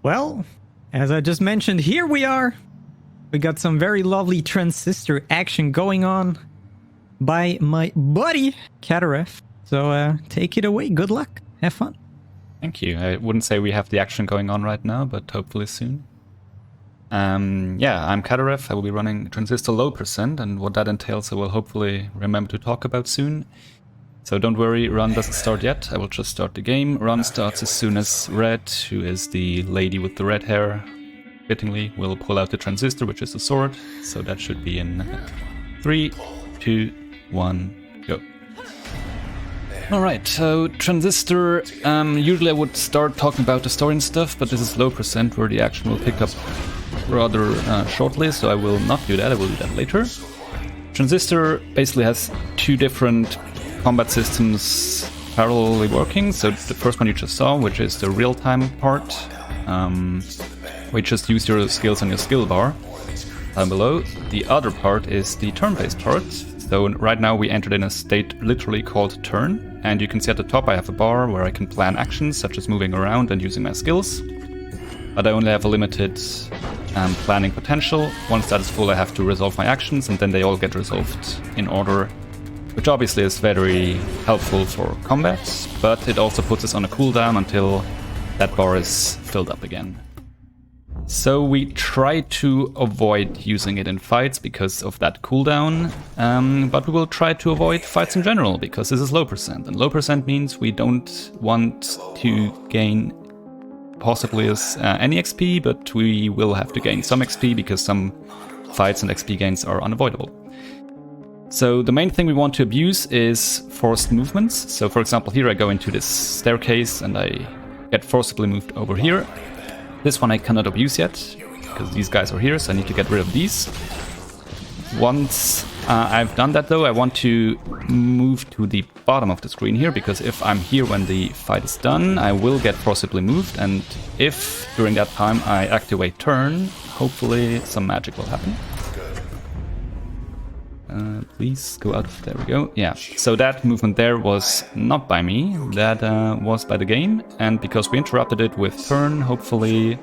Well, as I just mentioned, here we are. We got some very lovely Transistor action going on by my buddy Cadarev. So take it away. Good luck. Have fun. Thank you. I wouldn't say we have the action going on right now, but hopefully soon. Yeah, I'm Cadarev. I will be running Transistor low percent, and what that entails I will hopefully remember to talk about soon. So don't worry, run doesn't start yet. I will just start the game. Run starts as soon as Red, who is the lady with the red hair, fittingly will pull out the Transistor, which is the sword. So that should be in 3, 2, 1, go. Alright, so Transistor, usually I would start talking about the story and stuff, but this is low percent where the action will pick up rather shortly, so I will not do that, I will do that later. Transistor basically has two different combat systems parallelly working. So the first one you just saw, which is the real-time part, where you just use your skills on your skill bar down below. The other part is the turn-based part. So right now we entered in a state literally called turn, and you can see at the top I have a bar where I can plan actions such as moving around and using my skills. But I only have a limited planning potential. Once that is full I have to resolve my actions, and then they all get resolved in order, which obviously is very helpful for combat, but it also puts us on a cooldown until that bar is filled up again. So we try to avoid using it in fights because of that cooldown, but we will try to avoid fights in general because this is low percent, and low percent means we don't want to gain possibly any XP, but we will have to gain some XP because some fights and XP gains are unavoidable. So the main thing we want to abuse is forced movements. So for example, here I go into this staircase and I get forcibly moved over here. This one I cannot abuse yet, because these guys are here, so I need to get rid of these. Once I've done that though, I want to move to the bottom of the screen here, because if I'm here when the fight is done, I will get forcibly moved, and if during that time I activate turn, hopefully some magic will happen. Please go out. There we go. Yeah, so that movement there was not by me, that was by the game, and because we interrupted it with turn, hopefully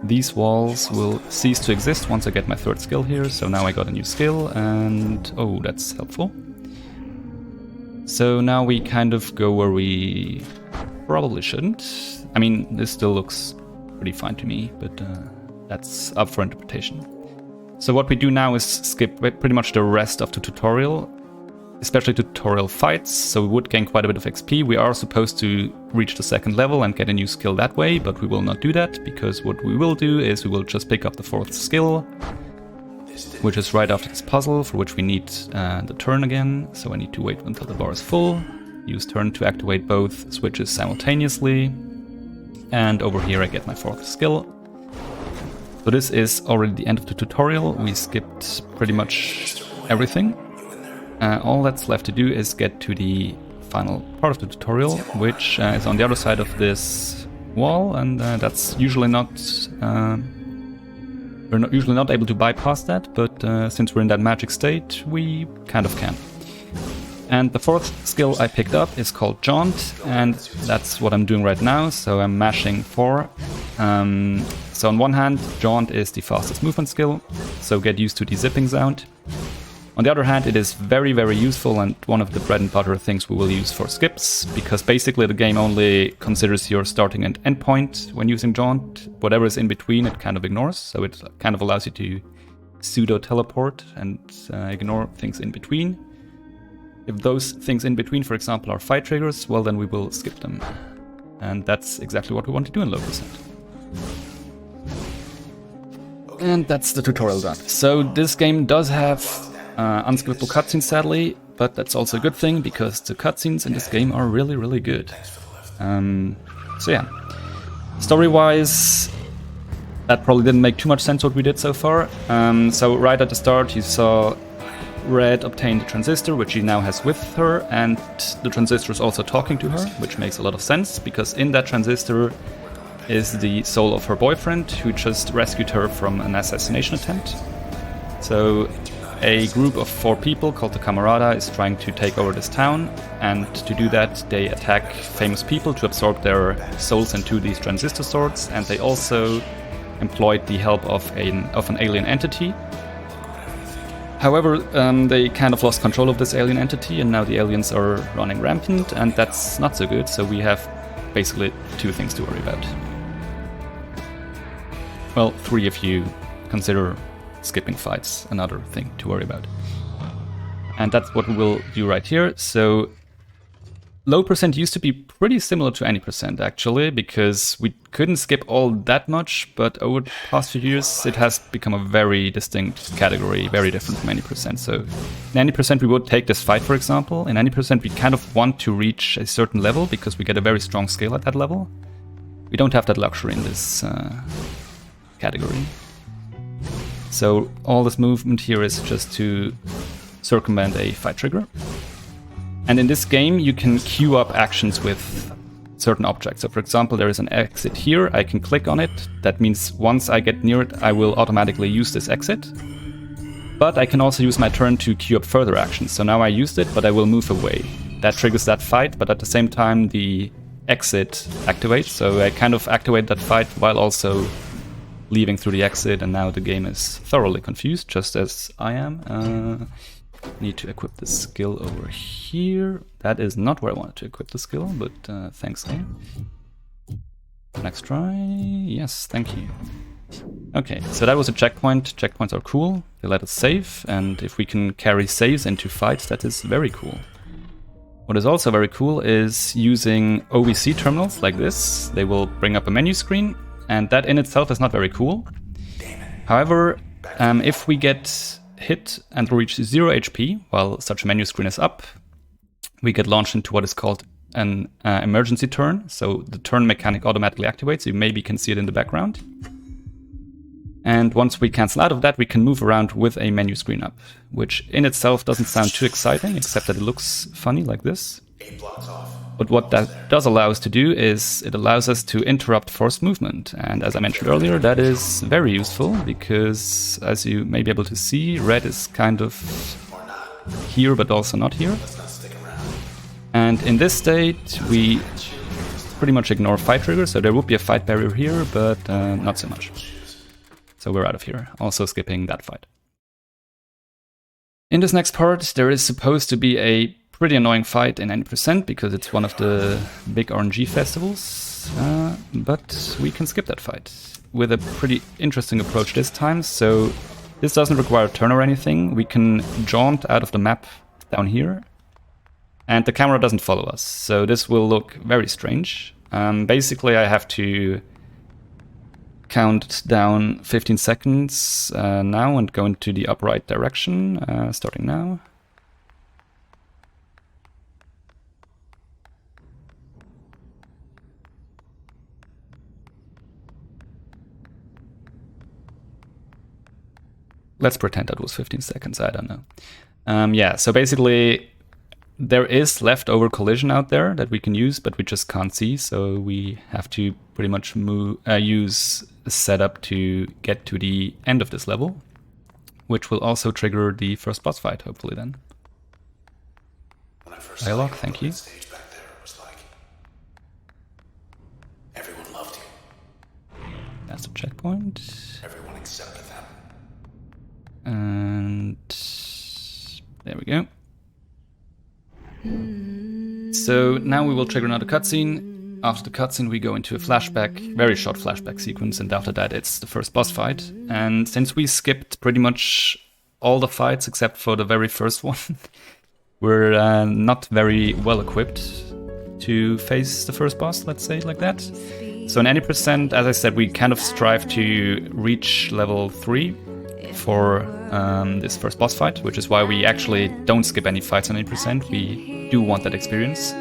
these walls will cease to exist once I get my third skill here. So now I got a new skill, and oh, that's helpful. So now we kind of go where we probably shouldn't. I mean, this still looks pretty fine to me, but that's up for interpretation. So what we do now is skip pretty much the rest of the tutorial, especially tutorial fights, so we would gain quite a bit of XP. We are supposed to reach the second level and get a new skill that way, but we will not do that, because what we will do is we will just pick up the fourth skill, which is right after this puzzle, for which we need the turn again. So I need to wait until the bar is full, use turn to activate both switches simultaneously, and over here I get my fourth skill. So this is already the end of the tutorial. We skipped pretty much everything. All that's left to do is get to the final part of the tutorial, which is on the other side of this wall, and that's usually not... we're usually not able to bypass that, but since we're in that magic state, we kind of can. And the fourth skill I picked up is called Jaunt, and that's what I'm doing right now, so I'm mashing 4. So on one hand, Jaunt is the fastest movement skill, so get used to the zipping sound. On the other hand, it is very, very useful and one of the bread and butter things we will use for skips, because basically the game only considers your starting and end point when using Jaunt. Whatever is in between it kind of ignores, so it kind of allows you to pseudo-teleport and ignore things in between. If those things in between, for example, are fight triggers, well then we will skip them. And that's exactly what we want to do in low percent. And that's the tutorial done. So this game does have unskippable cutscenes, sadly, but that's also a good thing, because the cutscenes in this game are really, really good. So yeah, story-wise, that probably didn't make too much sense what we did so far. So right at the start you saw Red obtain the Transistor, which she now has with her, and the Transistor is also talking to her, which makes a lot of sense, because in that Transistor is the soul of her boyfriend, who just rescued her from an assassination attempt. So a group of 4 people called the Camarada is trying to take over this town, and to do that they attack famous people to absorb their souls into these transistor swords, and they also employed the help of an alien entity. However, they kind of lost control of this alien entity, and now the aliens are running rampant, and that's not so good, so we have basically 2 things to worry about. Well, 3 if you consider skipping fights another thing to worry about. And that's what we'll do right here. So low percent used to be pretty similar to any percent actually, because we couldn't skip all that much, but over the past few years it has become a very distinct category, very different from any percent. So in any percent we would take this fight, for example. In any percent we kind of want to reach a certain level because we get a very strong skill at that level. We don't have that luxury in this category. So all this movement here is just to circumvent a fight trigger. And in this game you can queue up actions with certain objects. So for example, there is an exit here, I can click on it. That means once I get near it, I will automatically use this exit. But I can also use my turn to queue up further actions. So now I used it, but I will move away. That triggers that fight, but at the same time the exit activates. So I kind of activate that fight while also leaving through the exit, and now the game is thoroughly confused, just as I am. Need to equip the skill over here. That is not where I wanted to equip the skill, but thanks game. Next try. Yes, thank you. Okay, so that was a checkpoint. Checkpoints are cool. They let us save, and if we can carry saves into fights, that is very cool. What is also very cool is using OVC terminals like this. They will bring up a menu screen, and that in itself is not very cool. However, if we get hit and reach 0 HP while such a menu screen is up, we get launched into what is called an emergency turn. So the turn mechanic automatically activates. You maybe can see it in the background. And once we cancel out of that, we can move around with a menu screen up, which in itself doesn't sound too exciting, except that it looks funny like this. But what that does allow us to do is it allows us to interrupt forced movement. And as I mentioned earlier, that is very useful because, as you may be able to see, red is kind of here but also not here. And in this state, we pretty much ignore fight triggers, so there would be a fight barrier here, but not so much. So we're out of here, also skipping that fight. In this next part, there is supposed to be a pretty annoying fight in any percent because it's one of the big RNG festivals, but we can skip that fight with a pretty interesting approach this time. So this doesn't require a turn or anything. We can jaunt out of the map down here, and the camera doesn't follow us. So this will look very strange. Basically, I have to count down 15 seconds now and go into the upright direction, starting now. Let's pretend that was 15 seconds, I don't know. Yeah, so basically there is leftover collision out there that we can use, but we just can't see, so we have to pretty much use a setup to get to the end of this level, which will also trigger the first boss fight, hopefully then. Dialogue, thank you. Everyone loved you. That's the checkpoint. Everyone accepted them. And there we go. So now we will trigger another cutscene. After the cutscene we go into a flashback, very short flashback sequence, and after that it's the first boss fight. And since we skipped pretty much all the fights except for the very first one, we're not very well equipped to face the first boss, let's say it like that. So in any percent, as I said, we kind of strive to reach level 3 for this first boss fight, which is why we actually don't skip any fights on 8%. We do want that experience.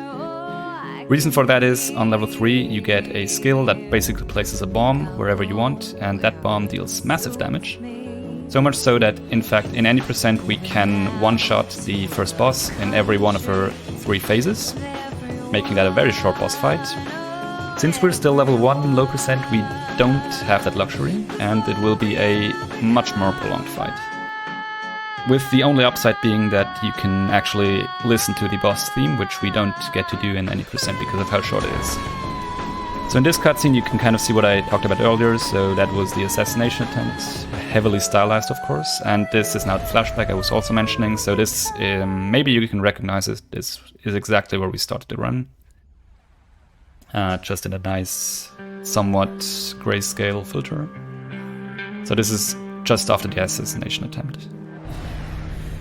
Reason for that is on level 3 you get a skill that basically places a bomb wherever you want, and that bomb deals massive damage. So much so that in fact in any percent we can one-shot the first boss in every one of her 3 phases, making that a very short boss fight. Since we're still level 1 low percent, we don't have that luxury, and it will be a much more prolonged fight. with the only upside being that you can actually listen to the boss theme, which we don't get to do in any percent because of how short it is. So in this cutscene you can kind of see what I talked about earlier, so that was the assassination attempt, heavily stylized of course, and this is now the flashback I was also mentioning, so this, maybe you can recognize it, this is exactly where we started the run. Just in a nice, somewhat grayscale filter. So this is just after the assassination attempt.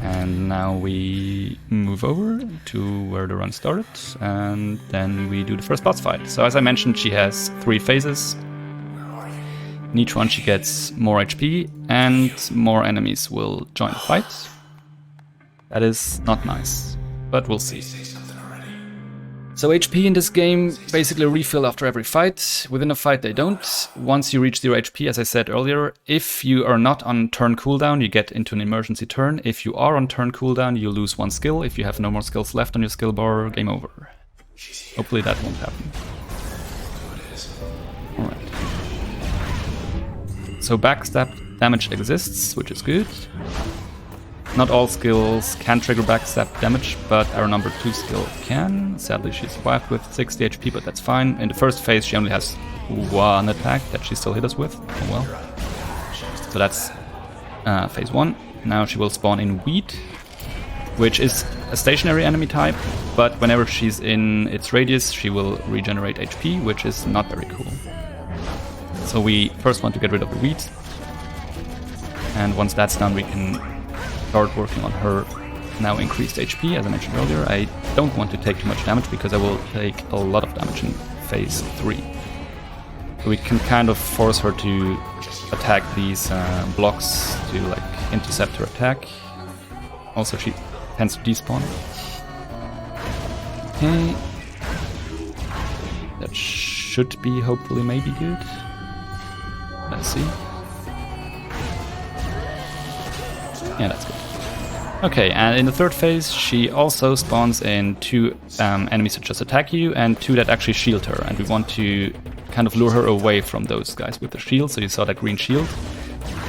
And now we move over to where the run started, and then we do the first boss fight. So as I mentioned, she has 3 phases. In each one she gets more HP, and more enemies will join the fight. That is not nice, but we'll see. So HP in this game basically refill after every fight. Within a fight they don't. Once you reach 0 HP, as I said earlier, if you are not on turn cooldown, you get into an emergency turn. If you are on turn cooldown, you lose 1 skill. If you have no more skills left on your skill bar, game over. Hopefully that won't happen. Alright. So backstab damage exists, which is good. Not all skills can trigger backstab damage, but our number 2 skill can. Sadly, she survived with 60 HP, but that's fine. In the first phase, she only has 1 attack that she still hit us with. Oh well. So that's phase 1. Now she will spawn in Wheat, which is a stationary enemy type, but whenever she's in its radius, she will regenerate HP, which is not very cool. So we first want to get rid of the Wheat, and once that's done, we can start working on her now increased HP, as I mentioned earlier. I don't want to take too much damage because I will take a lot of damage in phase 3. So we can kind of force her to attack these blocks to like intercept her attack. Also she tends to despawn. Okay. That should be hopefully maybe good. Let's see. Yeah, that's good. Okay, and in the third phase, she also spawns in 2 enemies that just attack you and 2 that actually shield her. And we want to kind of lure her away from those guys with the shield, so you saw that green shield.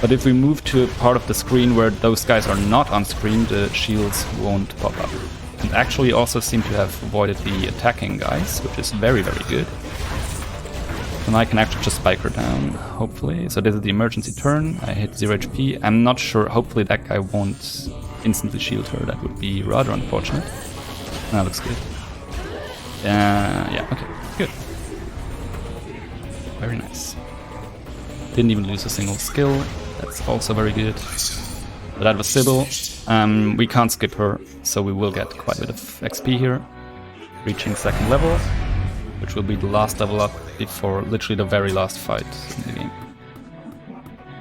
But if we move to a part of the screen where those guys are not on screen, the shields won't pop up. And actually also seem to have avoided the attacking guys, which is very, very good. And I can actually just spike her down, hopefully. So this is the emergency turn. I hit 0 HP. I'm not sure. Hopefully that guy won't instantly shield her. That would be rather unfortunate. That looks good. Yeah, okay. Good. Very nice. Didn't even lose a single skill. That's also very good. But that was Sybil. We can't skip her, so we will get quite a bit of XP here. Reaching 2nd level, which will be the last level up before literally the very last fight in the game.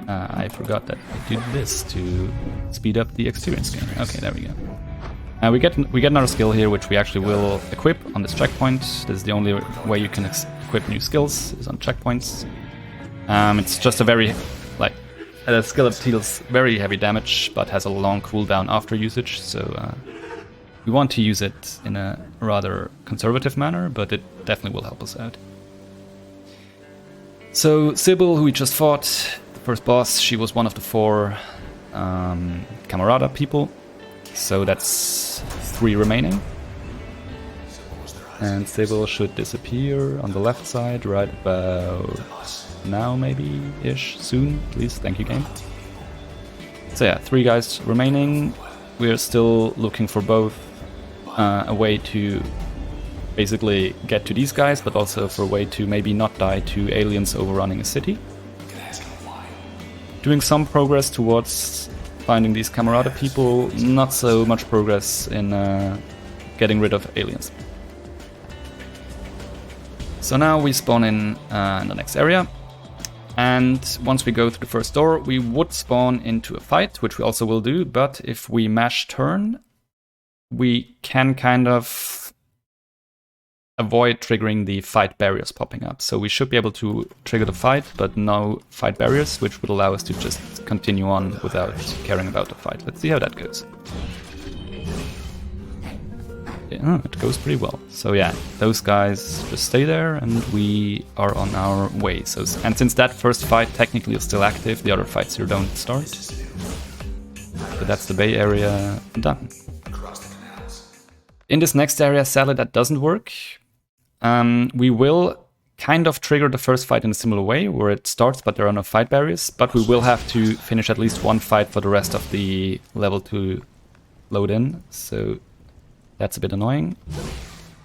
I forgot that I did this to speed up the experience game. Okay, there we go. We get another skill here, which we actually will equip on this checkpoint. This is the only way you can equip new skills, is on checkpoints. It's just a very, like, a skill that deals very heavy damage, but has a long cooldown after usage, so we want to use it in a rather conservative manner, but it definitely will help us out. So Sybil, who we just fought, the first boss, she was one of the 4 Camarada people. So that's 3 remaining. And Sybil should disappear on the left side right about now, maybe-ish, soon, please, thank you game. So yeah, 3 guys remaining. We're still looking for both a way to basically get to these guys, but also for a way to maybe not die to aliens overrunning a city. Doing some progress towards finding these Camarada people, not so much progress in getting rid of aliens. So now we spawn in the next area, and once we go through the first door, we would spawn into a fight, which we also will do, but if we mash turn, we can kind of avoid triggering the fight barriers popping up. So we should be able to trigger the fight, but no fight barriers, which would allow us to just continue on without caring about the fight. Let's see how that goes. Yeah, it goes pretty well. So yeah, those guys just stay there and we are on our way. And since that first fight technically is still active, the other fights here don't start. So that's the bay area done. Across the canals. In this next area, sadly, that doesn't work. We will kind of trigger the first fight in a similar way, where it starts, but there are no fight barriers. But we will have to finish at least one fight for the rest of the level to load in. So that's a bit annoying.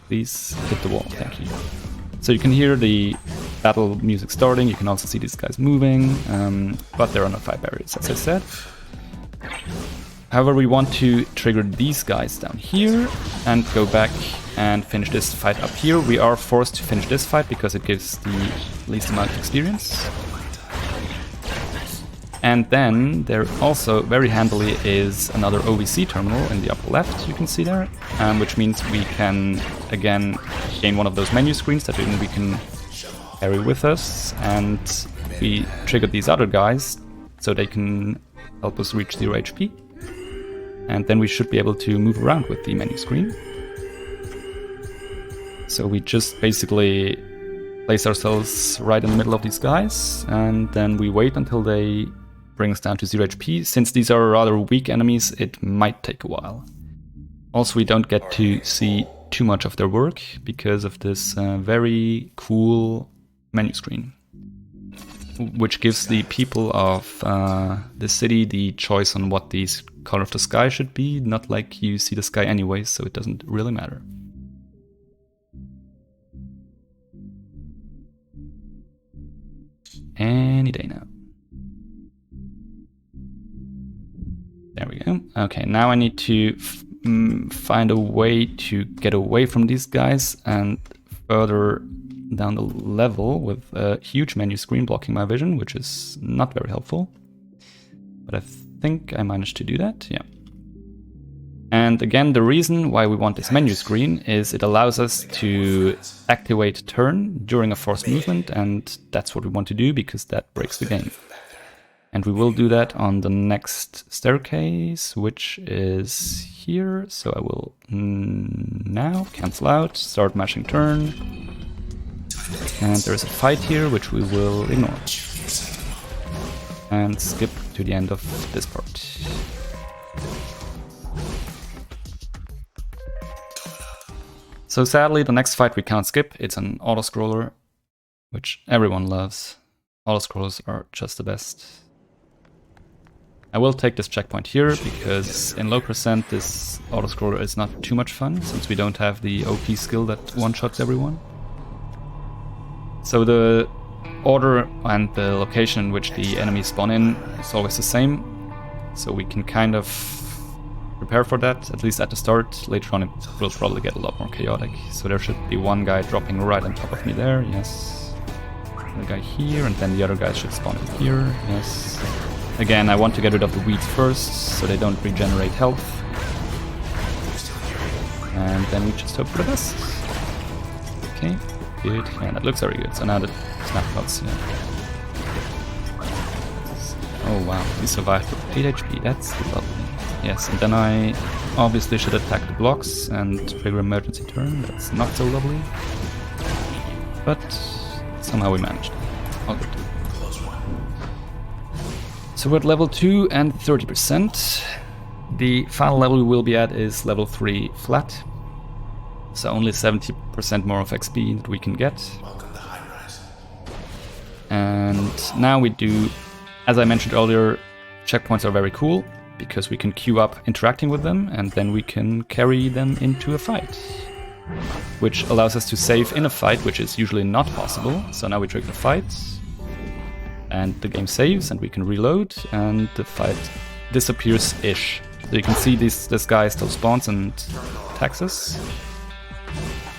Please hit the wall, thank you. So you can hear the battle music starting, you can also see these guys moving, but there are no fight barriers, as I said. However, we want to trigger these guys down here and go back and finish this fight up here. We are forced to finish this fight because it gives the least amount of experience. And then there also very handily is another OVC terminal in the upper left, you can see there, which means we can again gain one of those menu screens that we can carry with us, and we trigger these other guys so they can help us reach 0 HP. And then we should be able to move around with the menu screen. So we just basically place ourselves right in the middle of these guys, and then we wait until they bring us down to 0 HP. Since these are rather weak enemies, it might take a while. Also, we don't get to see too much of their work because of this very cool menu screen, which gives the people of the city the choice on what the color of the sky should be, not like you see the sky anyway, so it doesn't really matter. Any day now. There we go. Okay, now I need to find a way to get away from these guys and further down the level with a huge menu screen blocking my vision, which is not very helpful. But I think I managed to do that, yeah. And again, the reason why we want this menu screen is it allows us to activate turn during a forced movement, and that's what we want to do because that breaks the game. And we will do that on the next staircase, which is here. So I will now cancel out, start mashing turn. And there is a fight here, which we will ignore. And skip to the end of this part. So sadly, the next fight we can't skip. It's an auto-scroller, which everyone loves. Auto-scrollers are just the best. I will take this checkpoint here, because in low percent this auto-scroller is not too much fun, since we don't have the OP skill that one-shots everyone. So the order and the location in which the enemies spawn in is always the same, so we can kind of prepare for that, at least at the start. Later on it will probably get a lot more chaotic. So there should be one guy dropping right on top of me there, yes. The guy here, and then the other guys should spawn in here, yes. Again, I want to get rid of the weeds first, so they don't regenerate health. And then we just hope for the best. Okay, good. Yeah, that looks very good. So now the snapshots, yeah. Oh wow, we survived with 8 HP, that's lovely. Yes, and then I obviously should attack the blocks and trigger emergency turn. That's not so lovely. But somehow we managed. All good. So we're at level 2 and 30%. The final level we will be at is level 3 flat. So only 70% more of XP that we can get. Welcome to High Rise. And now we do, as I mentioned earlier, checkpoints are very cool because we can queue up interacting with them and then we can carry them into a fight, which allows us to save in a fight, which is usually not possible. So now we trigger the fight and the game saves and we can reload and the fight disappears-ish. So you can see this guy still spawns and attacks us,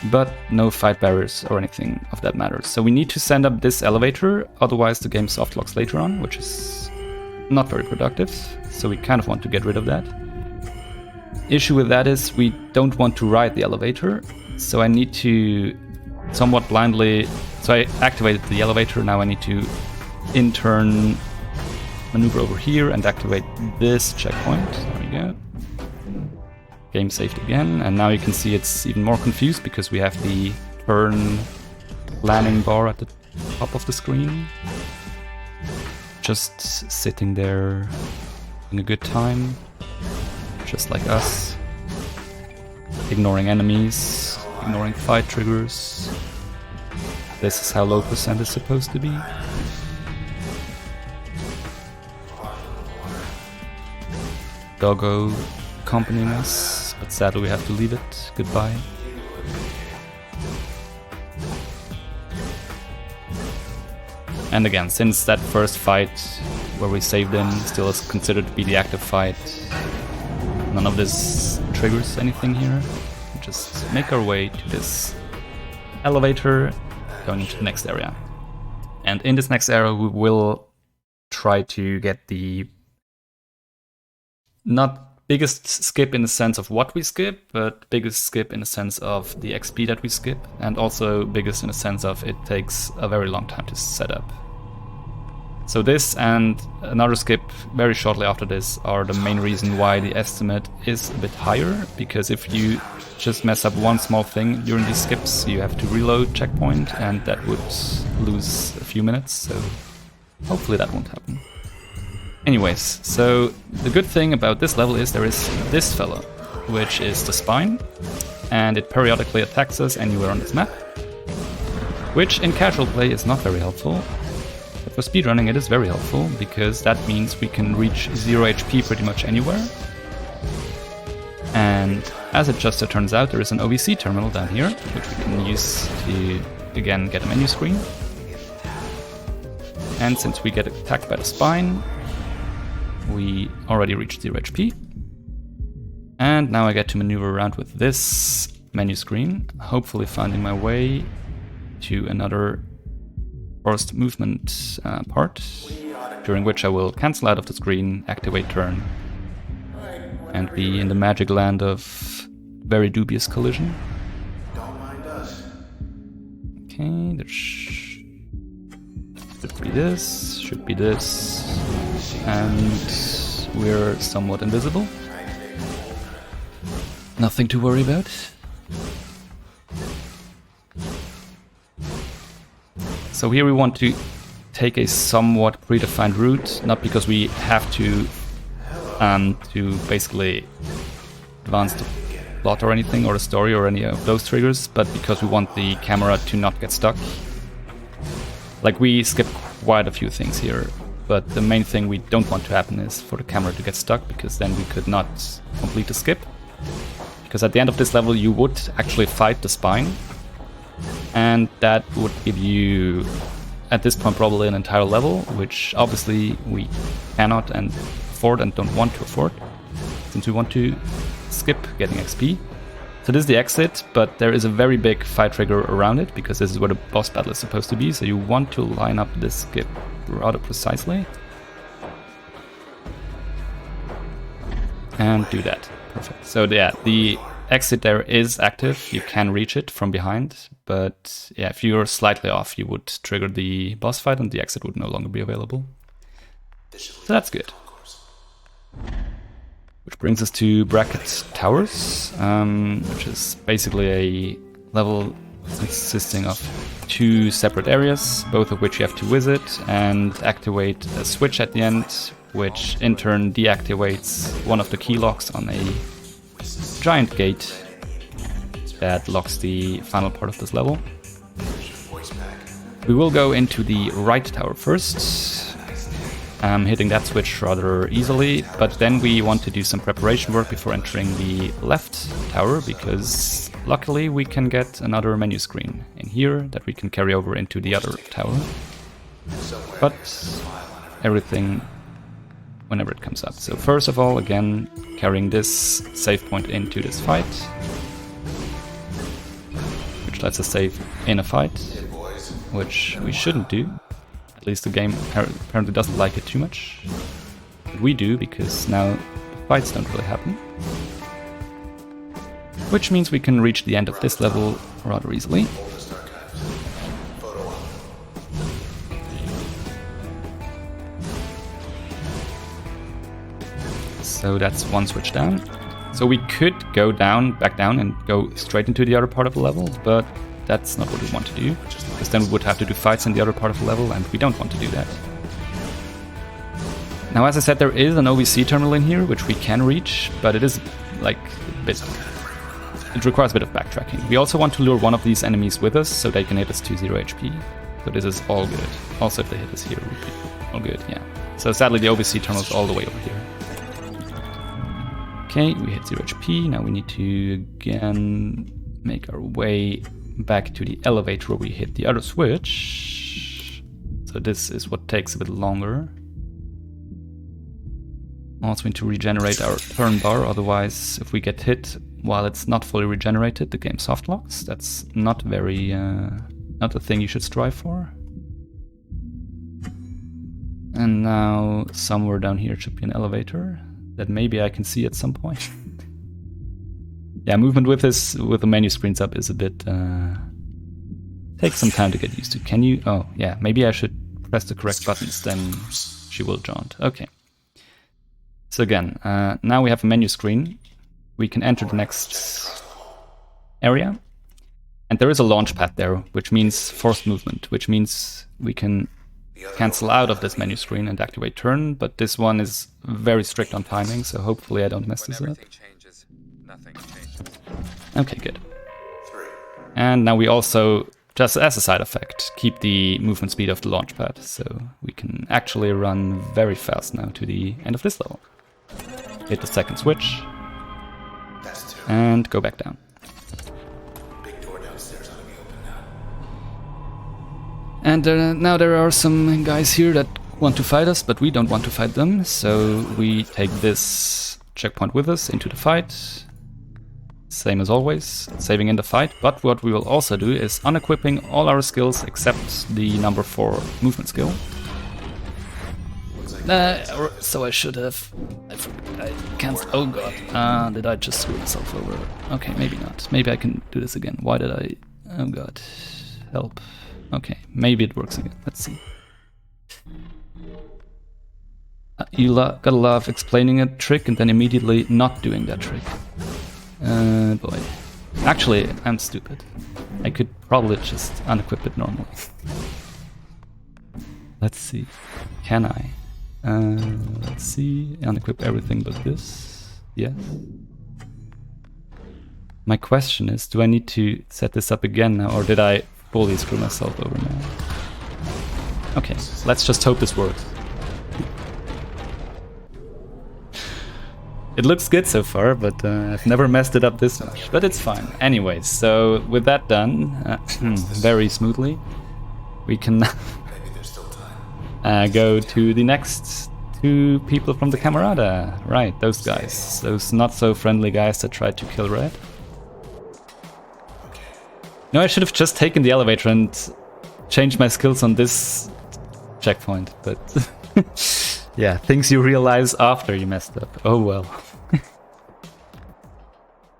but no fight barriers or anything of that matter. So we need to send up this elevator, otherwise the game softlocks later on, which is not very productive. So we kind of want to get rid of that. Issue with that is we don't want to ride the elevator, so I need to somewhat blindly... So I activated the elevator, now I need to in turn maneuver over here and activate this checkpoint. There we go. Game saved again, and now you can see it's even more confused because we have the turn landing bar at the top of the screen. Just sitting there having a good time. just like us. Ignoring enemies, ignoring fight triggers. This is how low percent is supposed to be. Doggo accompanying us, but sadly we have to leave it. Goodbye. And again, since that first fight where we saved him still is considered to be the active fight, none of this triggers anything here. We just make our way to this elevator going into the next area. And in this next area we will try to get the not biggest skip in the sense of what we skip, but biggest skip in the sense of the XP that we skip, and also biggest in the sense of it takes a very long time to set up. So this and another skip very shortly after this are the main reason why the estimate is a bit higher, because if you just mess up one small thing during these skips, you have to reload checkpoint, and that would lose a few minutes, so hopefully that won't happen. Anyways, so the good thing about this level is there is this fellow, which is the spine, and it periodically attacks us anywhere on this map, which in casual play is not very helpful. But for speedrunning it is very helpful, because that means we can reach 0 HP pretty much anywhere. And as it just so turns out, there is an OVC terminal down here, which we can use to, again, get a menu screen. And since we get attacked by the spine, we already reached 0 HP. And now I get to maneuver around with this menu screen, hopefully finding my way to another forced movement part, during which I will cancel out of the screen, activate turn, and be in the magic land of very dubious collision. Okay, there should be this, and we're somewhat invisible. Nothing to worry about. So here we want to take a somewhat predefined route, not because we have to basically advance the plot or anything, or the story or any of those triggers, but because we want the camera to not get stuck. Like, we skip quite a few things here, but the main thing we don't want to happen is for the camera to get stuck, because then we could not complete the skip. Because at the end of this level you would actually fight the spine, and that would give you, at this point, probably an entire level, which obviously we cannot and afford and don't want to afford, since we want to skip getting XP. So this is the exit, but there is a very big fight trigger around it, because this is where the boss battle is supposed to be, so you want to line up this skip rather precisely. And do that. Perfect. So yeah, the exit there is active, you can reach it from behind, but yeah, if you're slightly off, you would trigger the boss fight and the exit would no longer be available. So that's good. Which brings us to Bracket Towers, which is basically a level consisting of 2 separate areas, both of which you have to visit and activate a switch at the end, which in turn deactivates one of the key locks on a giant gate that locks the final part of this level. We will go into the right tower first, hitting that switch rather easily, but then we want to do some preparation work before entering the left tower, because luckily we can get another menu screen in here that we can carry over into the other tower. But everything whenever it comes up. So first of all, again, carrying this save point into this fight, which lets us save in a fight, which we shouldn't do. At least the game apparently doesn't like it too much. But we do, because now the fights don't really happen. Which means we can reach the end of this level rather easily. So that's one switch down. So we could go back down and go straight into the other part of the level, but that's not what we want to do, because then we would have to do fights in the other part of the level, and we don't want to do that. Now, as I said, there is an OVC terminal in here, which we can reach, but it is like a bit... It requires a bit of backtracking. We also want to lure one of these enemies with us, so they can hit us to 0 HP. So this is all good. Also, if they hit us here, it would be all good, yeah. So sadly, the OVC terminal is all the way over here. Okay, we hit 0 HP. Now we need to again make our way back to the elevator where we hit the other switch. So this is what takes a bit longer. Also need to regenerate our turn bar, otherwise if we get hit while it's not fully regenerated, the game soft locks. That's not very, not a thing you should strive for. And now somewhere down here should be an elevator that maybe I can see at some point. Yeah, movement with this, with the menu screens up is a bit, takes some time to get used to. Can you, oh yeah, maybe I should press the correct buttons, then she will jaunt. Okay. So again, now we have a menu screen. We can enter the next area. And there is a launch pad there, which means forced movement, which means we can cancel out of this menu screen and activate turn, but this one is very strict on timing, so hopefully I don't mess this up. Okay, good. And now we also, just as a side effect, keep the movement speed of the launch pad, so we can actually run very fast now to the end of this level. Hit the second switch, and go back down. And now there are some guys here that want to fight us, but we don't want to fight them, so we take this checkpoint with us into the fight. Same as always, saving in the fight, but what we will also do is unequipping all our skills except the number 4 movement skill. So I should have... I can't... Oh god, did I just screw myself over? Okay, maybe not. Maybe I can do this again. Why did I... Oh god, help. Okay, maybe it works again. Let's see. You gotta love explaining a trick and then immediately not doing that trick. Boy. Actually, I'm stupid. I could probably just unequip it normally. Let's see. Can I? Let's see. Unequip everything but this. Yes. My question is, do I need to set this up again now, or did I fully screw myself over now? Okay, let's just hope this works. It looks good so far, but I've never messed it up this much, but it's fine. Anyway, so with that done, very smoothly, we can go to the next 2 people from the Camarada. Right, those guys. Those not so friendly guys that tried to kill Red. No, I should have just taken the elevator and changed my skills on this checkpoint, but yeah, things you realize after you messed up. Oh well.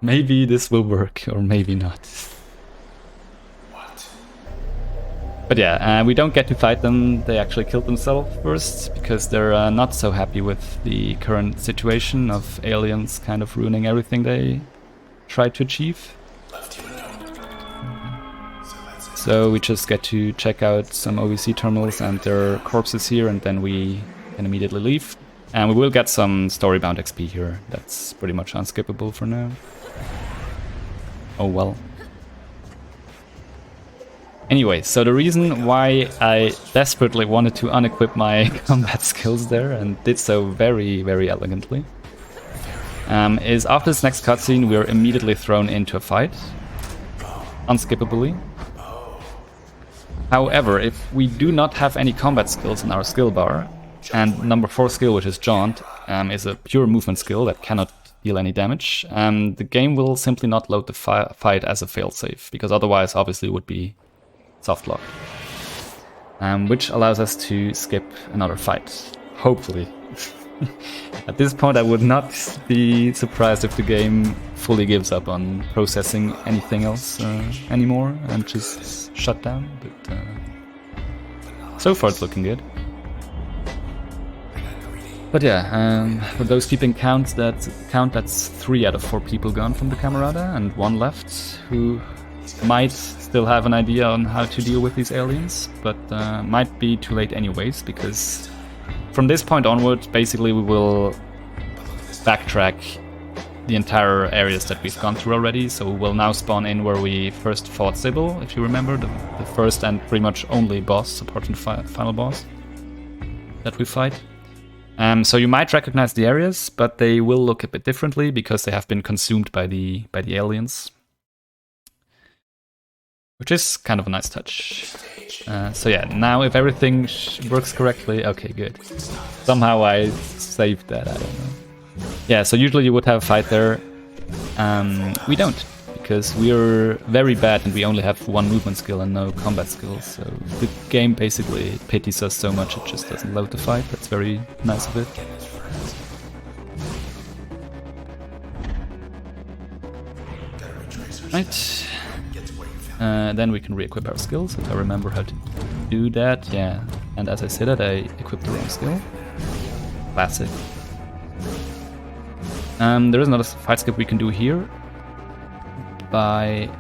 Maybe this will work, or maybe not. What? But yeah, we don't get to fight them. They actually killed themselves first, because they're not so happy with the current situation of aliens kind of ruining everything they tried to achieve. So we just get to check out some OVC terminals and their corpses here, and then we can immediately leave. And we will get some story-bound XP here. That's pretty much unskippable for now. Oh well. Anyway, so the reason why I desperately wanted to unequip my combat skills there, and did so very, very elegantly, is after this next cutscene we are immediately thrown into a fight. Unskippably. However, if we do not have any combat skills in our skill bar, and number 4 skill, which is Jaunt, is a pure movement skill that cannot deal any damage, the game will simply not load the fight as a failsafe, because otherwise obviously it would be soft locked. Which allows us to skip another fight, hopefully. At this point I would not be surprised if the game fully gives up on processing anything else anymore and just shut down, but so far it's looking good. But yeah, for those keeping count, that's 3 out of 4 people gone from the Camarada and 1 left who might still have an idea on how to deal with these aliens, but might be too late anyways, because from this point onward, basically we will backtrack the entire areas that we've gone through already. So we'll now spawn in where we first fought Sybil, if you remember, the first and pretty much only boss, apart from the final boss that we fight. So you might recognize the areas, but they will look a bit differently because they have been consumed by the aliens, which is kind of a nice touch. So yeah, now if everything works correctly, okay, good. Somehow I saved that, I don't know. Yeah, so usually you would have a fight there. We don't, because we're very bad and we only have one movement skill and no combat skills. So the game basically pities us so much it just doesn't load the fight. That's very nice of it. Right. Then we can re-equip our skills, if I remember how to do that. Yeah, and as I said it, I equipped the wrong skill. Classic. There is another fight skip we can do here by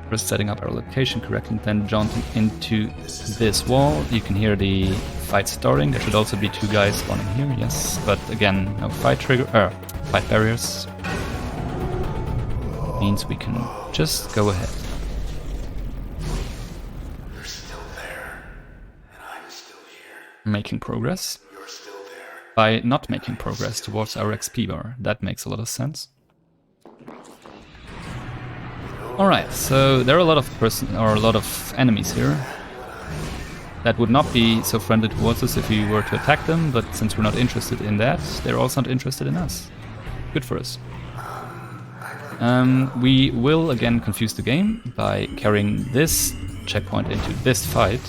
first setting up our location correctly, then jumping into this wall. You can hear the fight starting. There should also be two guys spawning here, yes, but again, no fight barriers. Means we can just go ahead. You're still there, and I'm still here. Making progress. You're still there. By not making progress towards our XP bar. That makes a lot of sense. Alright, so there are a lot of enemies here that would not be so friendly towards us if we were to attack them, but since we're not interested in that, they're also not interested in us. Good for us. We will again confuse the game by carrying this checkpoint into this fight,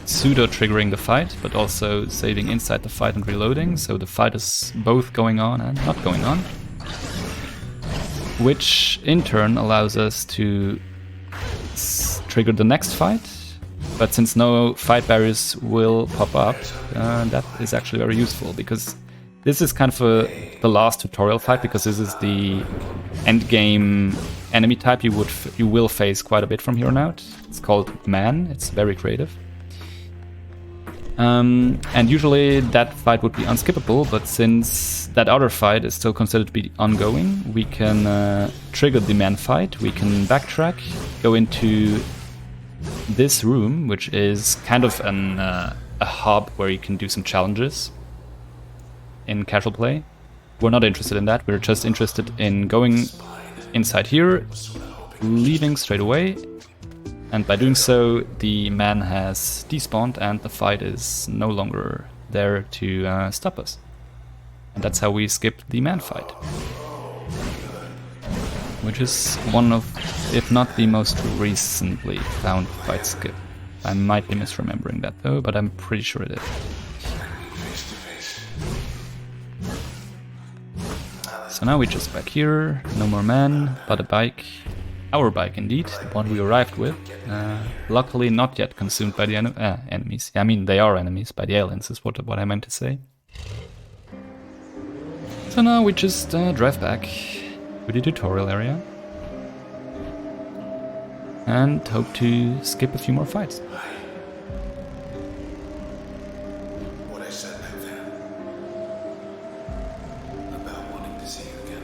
pseudo-triggering the fight, but also saving inside the fight and reloading, so the fight is both going on and not going on. Which in turn allows us to trigger the next fight, but since no fight barriers will pop up, that is actually very useful, because this is kind of the last tutorial fight, because this is the end game enemy type you will face quite a bit from here on out. It's called Man. It's very creative. And usually that fight would be unskippable, but since that other fight is still considered to be ongoing, we can trigger the Man fight, we can backtrack, go into this room, which is kind of a hub where you can do some challenges in casual play. We're not interested in that, we're just interested in going inside here, leaving straight away, and by doing so the Man has despawned and the fight is no longer there to stop us. And that's how we skip the Man fight. Which is one of, if not the most recently found fight skip. I might be misremembering that though, but I'm pretty sure it is. So now we're just back here, no more Man, but a bike. Our bike indeed, the one we arrived with. Luckily not yet consumed by the enemies. I mean, they are enemies by the aliens, is what I meant to say. So now we just drive back to the tutorial area. And hope to skip a few more fights. What I said back then about wanting to see you again.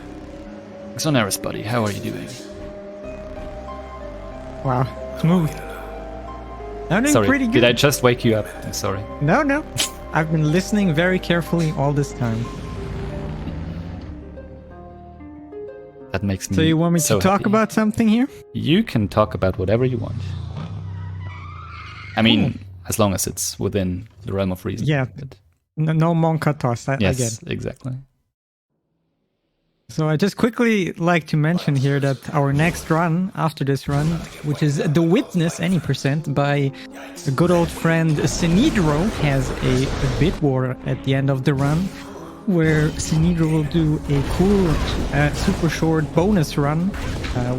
Xonaris, buddy, how are you doing? Wow, smooth. I'm doing Sorry, pretty good. did I just wake you up? I'm sorry. No. I've been listening very carefully all this time. That makes me So you want me so to talk happy. about something here? You can talk about whatever you want. I mean, as long as it's within the realm of reason. Yeah. But No Monka toss, I get yes, it. exactly. So I just quickly like to mention here that our next run, after this run, which is The Witness Any Percent by a good old friend Sinidro, has a bit war at the end of the run, where Sinidro will do a cool, super short bonus run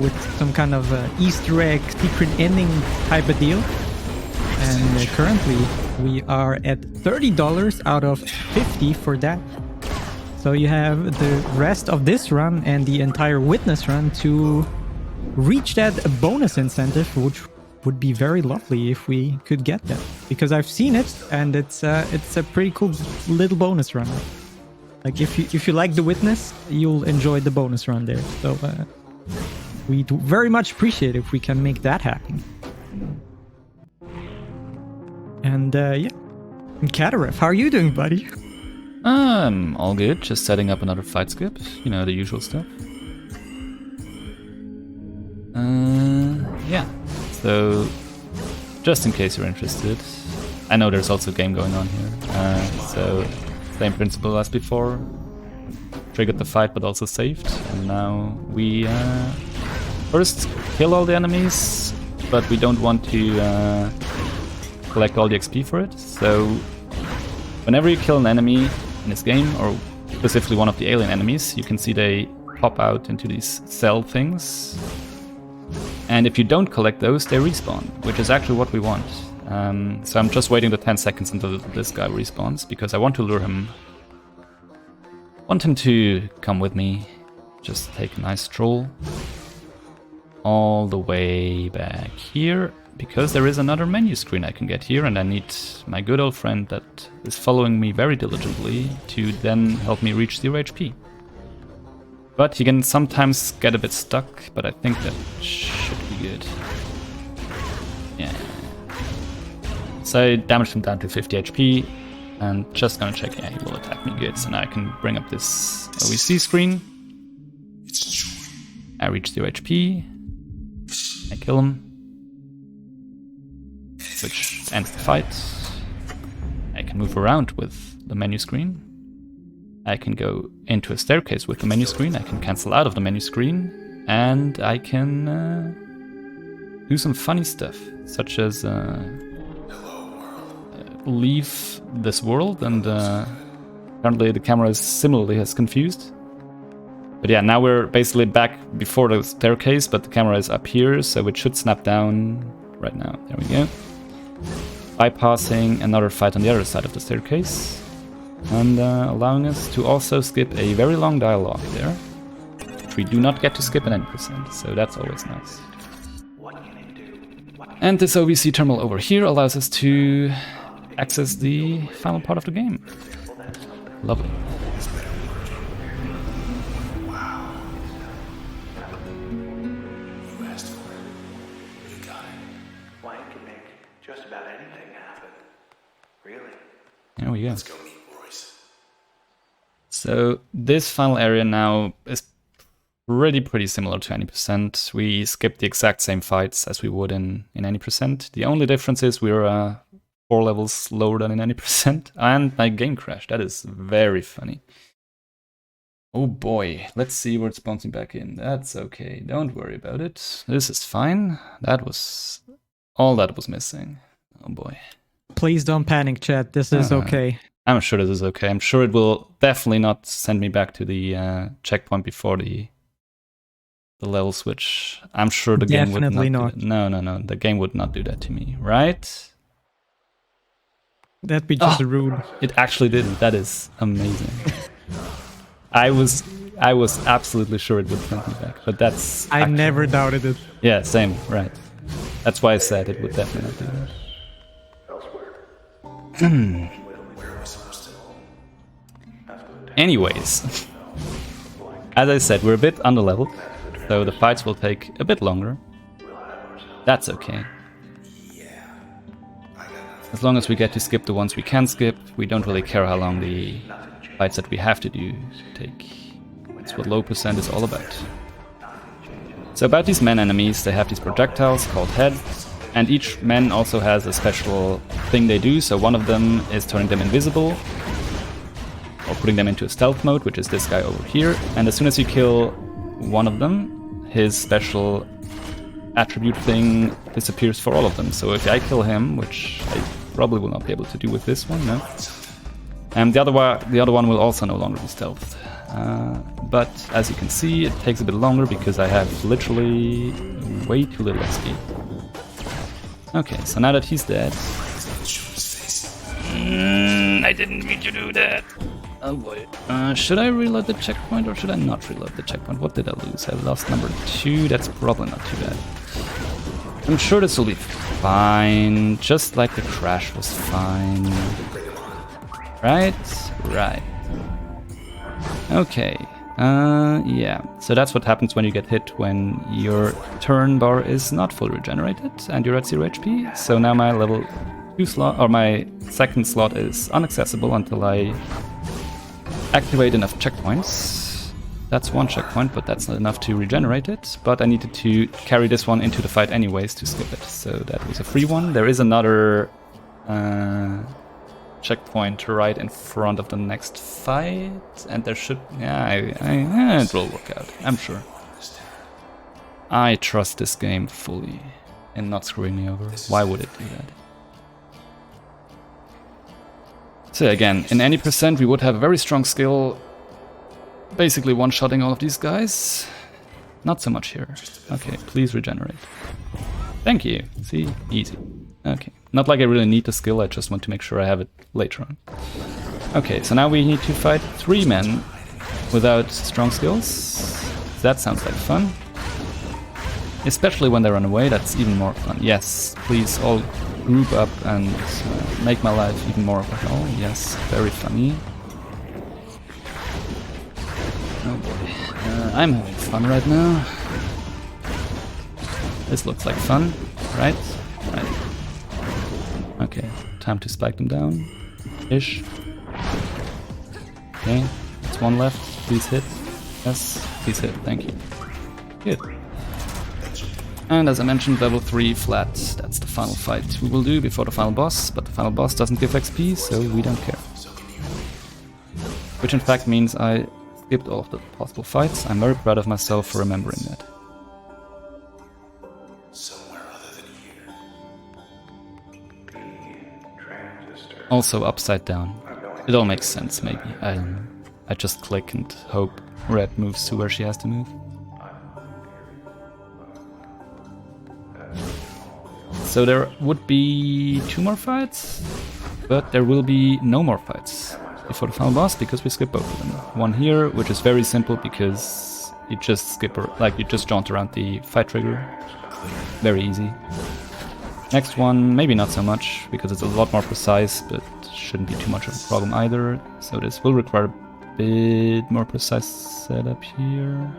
with some kind of Easter egg, secret ending type of deal. And currently we are at $30 out of 50 for that. So you have the rest of this run and the entire Witness run to reach that bonus incentive, which would be very lovely if we could get that, because I've seen it and it's a pretty cool little bonus run. Like if you like The Witness, you'll enjoy the bonus run there. So we do very much appreciate if we can make that happen. And yeah, Cadarev, how are you doing, buddy? All good. Just setting up another fight skip. You know, the usual stuff. Yeah. So, just in case you're interested, I know there's also a game going on here. So, same principle as before. Triggered the fight, but also saved. And now we first kill all the enemies, but we don't want to collect all the XP for it. So, whenever you kill an enemy in this game, or specifically one of the alien enemies, you can see they pop out into these cell things. And if you don't collect those, they respawn, which is actually what we want. So I'm just waiting the 10 seconds until this guy respawns, because I want to lure him. Want him to come with me, just take a nice stroll all the way back here, because there is another menu screen I can get here, and I need my good old friend that is following me very diligently to then help me reach 0 HP. But he can sometimes get a bit stuck, but I think that should be good. Yeah. So I damaged him down to 50 HP, and just gonna check, yeah, he will attack me good. So now I can bring up this OEC screen. I reach 0 HP. I kill him, which ends the fight. I can move around with the menu screen. I can go into a staircase with the menu screen. I can cancel out of the menu screen, and I can do some funny stuff, such as leave this world, and apparently the camera is similarly as confused. But yeah, now we're basically back before the staircase, but the camera is up here, so it should snap down right now. There we go. Bypassing another fight on the other side of the staircase, and allowing us to also skip a very long dialogue there, which we do not get to skip at any percent, so that's always nice. And this OVC terminal over here allows us to access the final part of the game. Lovely. There we go. Let's go meet Royce. So this final area now is pretty similar to any percent. We skip the exact same fights as we would in any percent. The only difference is we're 4 levels lower than in any percent. And my game crashed. That is very funny. Oh boy. Let's see where it's bouncing back in. That's okay. Don't worry about it. This is fine. That was all that was missing. Oh boy. Please don't panic, chat. This is okay. I'm sure this is okay. I'm sure it will definitely not send me back to the checkpoint before the level switch. I'm sure the game would not. No. The game would not do that to me, right? That'd be just rude. It actually didn't. That is amazing. I was absolutely sure it would send me back, but that's. I never doubted it. Yeah, same. Right. That's why I said it would definitely not do that. Anyways, as I said, we're a bit underleveled, so the fights will take a bit longer. That's okay. As long as we get to skip the ones we can skip, we don't really care how long the fights that we have to do take. That's what low percent is all about. So about these men enemies, they have these projectiles called heads. And each man also has a special thing they do, so one of them is turning them invisible, or putting them into a stealth mode, which is this guy over here. And as soon as you kill one of them, his special attribute thing disappears for all of them. So if I kill him, which I probably will not be able to do with this one, no. And the other one will also no longer be stealthed. But as you can see, it takes a bit longer because I have literally way too little XP. Okay, so now that he's dead... I didn't mean to do that. Oh boy. Should I reload the checkpoint or should I not reload the checkpoint? What did I lose? I lost number 2. That's probably not too bad. I'm sure this will be fine, just like the crash was fine. Right? Right. Okay. Yeah. So that's what happens when you get hit when your turn bar is not fully regenerated and you're at 0 HP. So now my level 2 slot, or my second slot, is inaccessible until I activate enough checkpoints. That's one checkpoint, but that's not enough to regenerate it. But I needed to carry this one into the fight anyways to skip it. So that was a free one. There is another checkpoint right in front of the next fight. And there should... yeah, it will work out, I'm sure. I trust this game fully in not screwing me over. Why would it do that? So again, in any percent we would have a very strong skill, basically one-shotting all of these guys. Not so much here. Okay, please regenerate. Thank you. See? Easy. Okay. Not like I really need the skill, I just want to make sure I have it later on. Okay, so now we need to fight 3 men without strong skills. That sounds like fun. Especially when they run away, that's even more fun. Yes, please all group up and make my life even more of a hell. Yes, very funny. Oh boy, I'm having fun right now. This looks like fun, right? Right. Okay, time to spike them down. Ish. Okay, it's one left. Please hit. Yes, please hit. Thank you. Good. And as I mentioned, level 3 flat. That's the final fight we will do before the final boss, but the final boss doesn't give XP, so we don't care. Which in fact means I skipped all of the possible fights. I'm very proud of myself for remembering that. Somewhere other than here. Transistor. Also upside down. It all makes sense, maybe. I don't know. I just click and hope Red moves to where she has to move. So there would be 2 more fights, but there will be no more fights before the final boss because we skip both of them. One here, which is very simple because you just skip, you just jaunt around the fight trigger. Very easy. Next one, maybe not so much because it's a lot more precise, but shouldn't be too much of a problem either. So this will require a bit more precise setup here.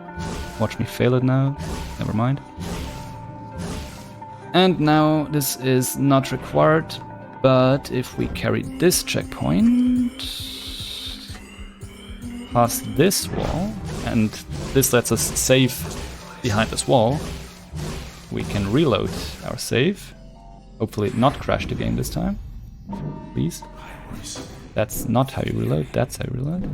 Watch me fail it now. Never mind. And now this is not required, but if we carry this checkpoint past this wall, and this lets us save behind this wall, we can reload our save. Hopefully not crash the game this time. Please. That's not how you reload, that's how you reload.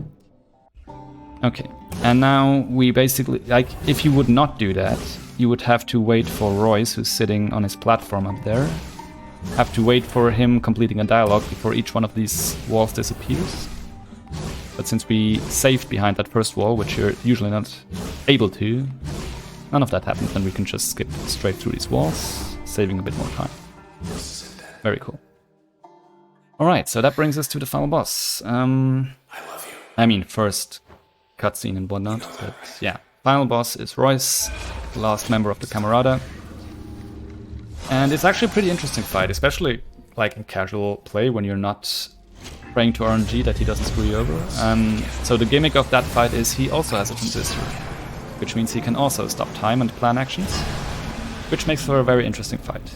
Okay, and now we basically, like, if you would not do that, you would have to wait for Royce, who's sitting on his platform up there. Have to wait for him completing a dialogue before each one of these walls disappears. But since we saved behind that first wall, which you're usually not able to, none of that happens, and we can just skip straight through these walls, saving a bit more time. Very cool. Alright, so that brings us to the final boss. I love you. I mean, first cutscene and whatnot, but yeah. Final boss is Royce, the last member of the Camarada. And it's actually a pretty interesting fight, especially like in casual play when you're not praying to RNG that he doesn't screw you over. So the gimmick of that fight is he also has a transistor, which means he can also stop time and plan actions, which makes for a very interesting fight.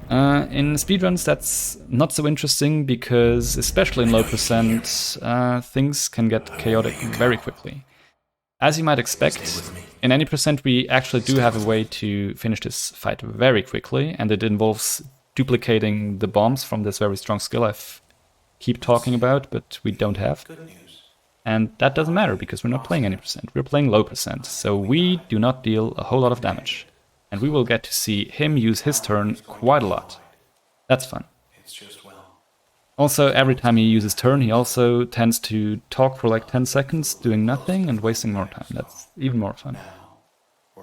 In speedruns that's not so interesting because, especially in low percent, things can get chaotic very quickly. As you might expect, in any percent we actually do have a way to finish this fight very quickly, and it involves duplicating the bombs from this very strong skill I keep talking about, but we don't have. And that doesn't matter because we're not playing any percent, we're playing low percent, so we do not deal a whole lot of damage. And we will get to see him use his turn quite a lot. That's fun. Also, every time he uses turn, he also tends to talk for like 10 seconds, doing nothing and wasting more time. That's even more fun.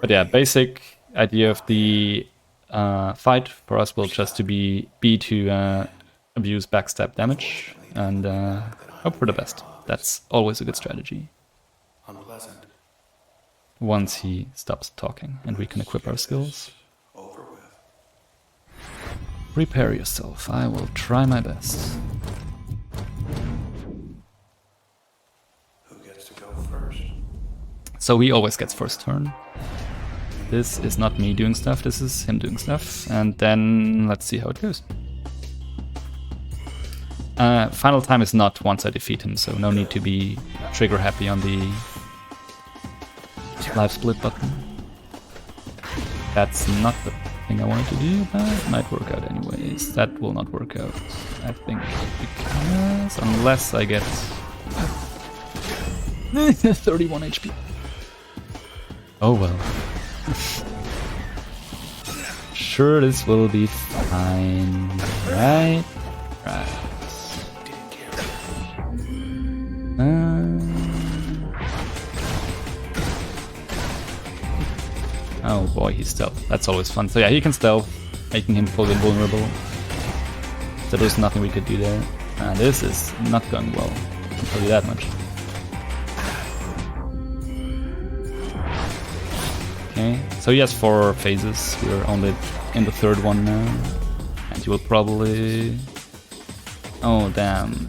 But yeah, basic idea of the fight for us will just to be to abuse backstab damage and hope for the best. That's always a good strategy. Once he stops talking and we can equip our skills. Prepare yourself. I will try my best. Who gets to go first? So he always gets first turn. This is not me doing stuff, this is him doing stuff. And then let's see how it goes. Final time is not once I defeat him, so no need to be trigger happy on the live split button. That's not the thing I wanted to do, but it might work out anyways. That will not work out, I think, because unless I get 31 HP. Oh well. Sure, this will be fine, right? Right. Oh boy, he's stealth. That's always fun. So yeah, he can stealth, making him fully invulnerable. So there's nothing we could do there. This is not going well, I can tell you that much. Okay, so he has 4 phases. We're only in the 3rd one now. And he will probably... Oh damn.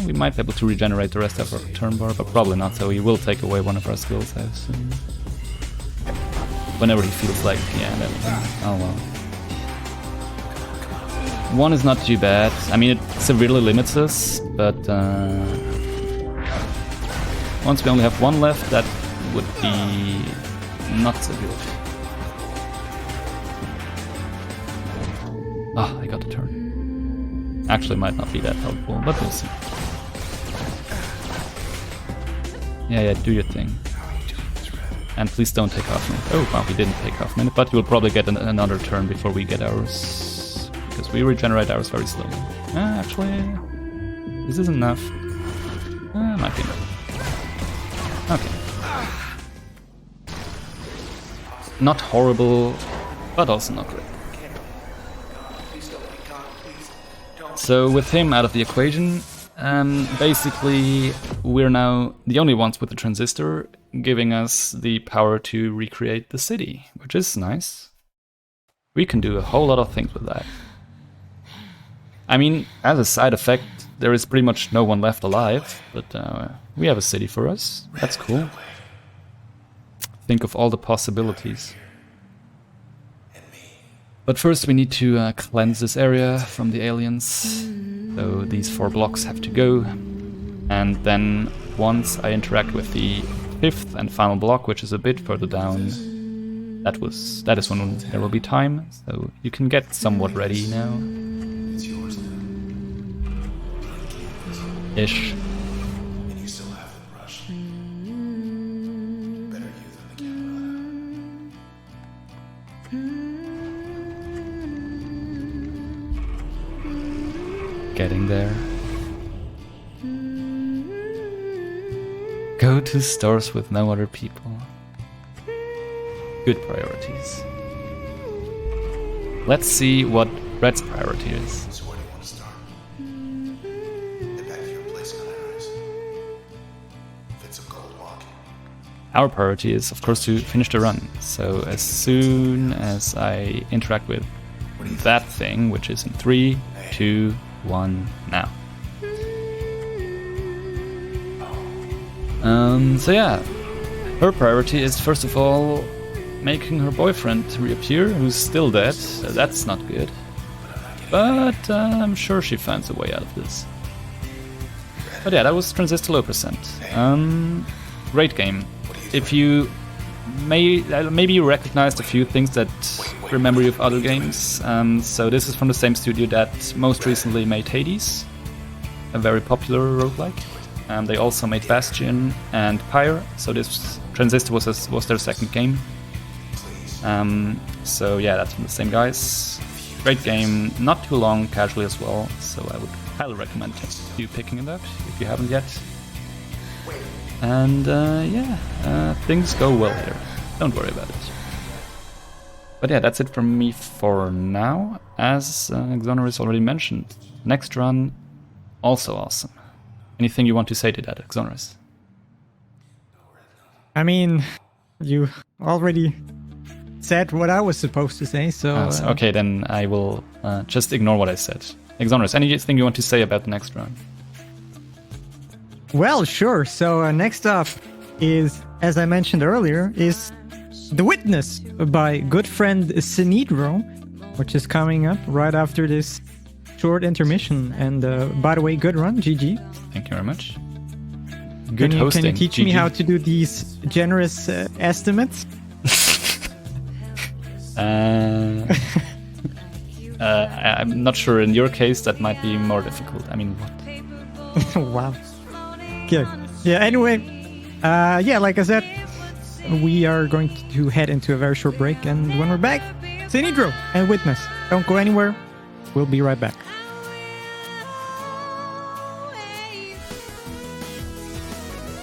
We might be able to regenerate the rest of our turn bar, but probably not, so he will take away one of our skills, I assume. Whenever he feels like, yeah, that, oh well. 1 is not too bad. I mean, it severely limits us, but once we only have 1 left, that would be not so good. Ah, I got the turn. Actually, might not be that helpful, but we'll see. Yeah, do your thing. And please don't take half minute. Oh, well, we didn't take half minute, but you'll probably get another turn before we get ours. Because we regenerate ours very slowly. Actually, this is enough. Might be enough. Okay. Not horrible, but also not great. So with him out of the equation, basically we're now the only ones with the transistor, giving us the power to recreate the city, which is nice. We can do a whole lot of things with that. I mean, as a side effect, there is pretty much no one left alive, but we have a city for us. That's cool. Think of all the possibilities. But first we need to cleanse this area from the aliens. So these 4 blocks have to go. And then once I interact with the 5th and final block, which is a bit further down, that is when there will be time. So you can get somewhat ready now. It's yours then. Ish. And you still have the brush. Better you than the camera. Getting there. Go to stores with no other people. Good priorities. Let's see what Red's priority is. So where do you want to start? Head back to your place, Cadarev. Fits a gold walking. Our priority is, of course, to finish the run. So as soon as I interact with that thing, which is in 3, 2, 1, now. So yeah, her priority is first of all making her boyfriend reappear, who's still dead. That's not good. But I'm sure she finds a way out of this. But yeah, that was Transistor low percent. Great game. If you maybe you recognized a few things that remember you of other games. So this is from the same studio that most recently made Hades, a very popular roguelike. They also made Bastion and Pyre, so this Transistor was their 2nd game. So yeah, that's from the same guys. Great game, not too long, casually as well, so I would highly recommend you picking it up if you haven't yet. And things go well here, don't worry about it. But yeah, that's it from me for now. As Xonoris already mentioned, next run, also awesome. Anything you want to say to that, Xonoris? I mean, you already said what I was supposed to say. So Okay, then I will just ignore what I said. Exoners, anything you want to say about the next round? well, sure. So next up is, as I mentioned earlier, is The Witness by good friend Sinidro, which is coming up right after this short intermission. And by the way, good run, GG. Thank you very much. Good hosting. Can you teach me GG. how to do these generous estimates? I'm not sure. In your case, that might be more difficult. I mean, what? Wow. Okay. Yeah, anyway, like I said, we are going to head into a very short break, and when we're back, Sinidro and Witness. Don't go anywhere. We'll be right back.